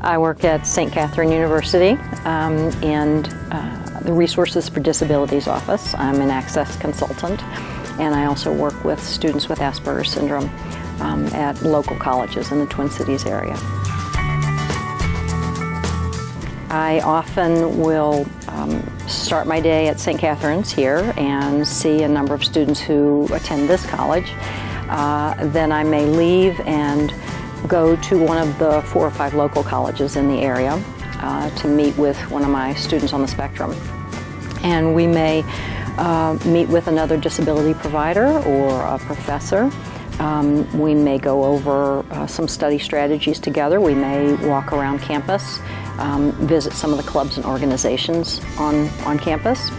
I work at St. Catherine University in the Resources for Disabilities office. I'm an access consultant, and I also work with students with Asperger's syndrome at local colleges in the Twin Cities area. I often will start my day at St. Catherine's here and see a number of students who attend this college. Then I may leave and go to one of the 4 or 5 local colleges in the area to meet with one of my students on the spectrum. And we may meet with another disability provider or a professor. We may go over some study strategies together. We may walk around campus, visit some of the clubs and organizations on campus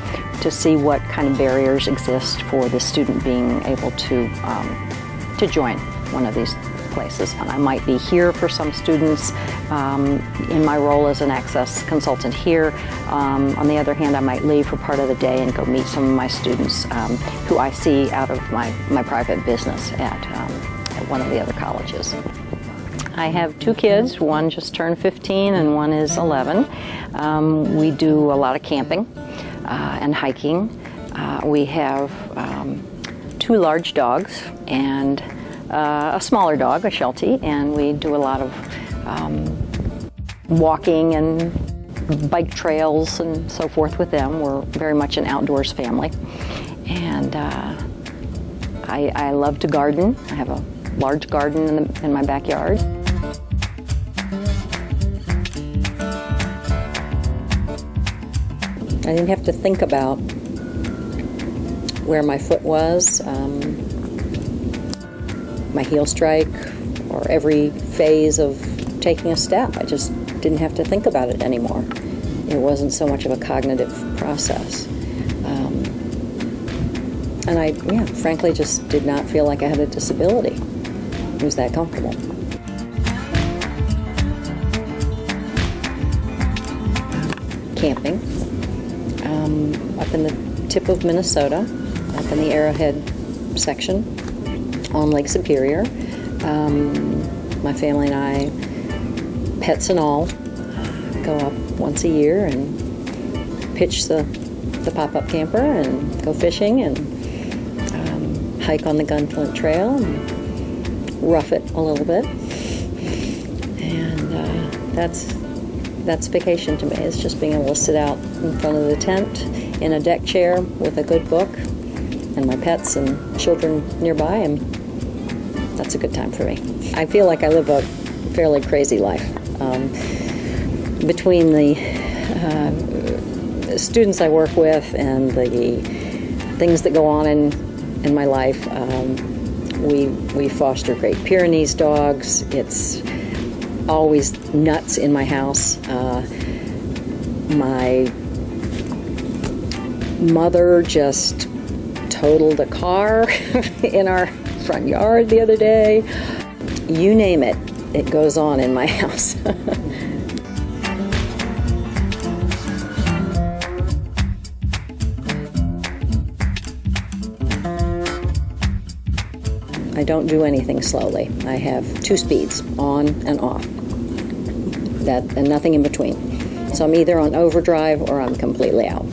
to see what kind of barriers exist for the student being able to join one of these places. And I might be here for some students in my role as an access consultant here. On the other hand, I might leave for part of the day and go meet some of my students who I see out of my private business at one of the other colleges. I have 2 kids. One just turned 15 and one is 11. We do a lot of camping and hiking. We have 2 large dogs and a smaller dog, a Sheltie, and we do a lot of walking and bike trails and so forth with them. We're very much an outdoors family. And I love to garden. I have a large garden in my backyard. I didn't have to think about where my foot was, my heel strike, or every phase of taking a step. I just didn't have to think about it anymore. It wasn't so much of a cognitive process. And I, frankly, just did not feel like I had a disability. It was that comfortable. Camping. Up in the tip of Minnesota, up in the Arrowhead section on Lake Superior. My family and I, pets and all, go up once a year and pitch the pop-up camper and go fishing and hike on the Gunflint Trail and rough it a little bit. And that's vacation to me. It's just being able to sit out in front of the tent in a deck chair with a good book and my pets and children nearby, and that's a good time for me. I feel like I live a fairly crazy life. Between the students I work with and the things that go on in my life, we foster Great Pyrenees dogs. It's always nuts in my house. My mother just totaled a car in our front yard the other day. You name it, it goes on in my house. I don't do anything slowly. I have 2 speeds, on and off, and nothing in between. So I'm either on overdrive or I'm completely out.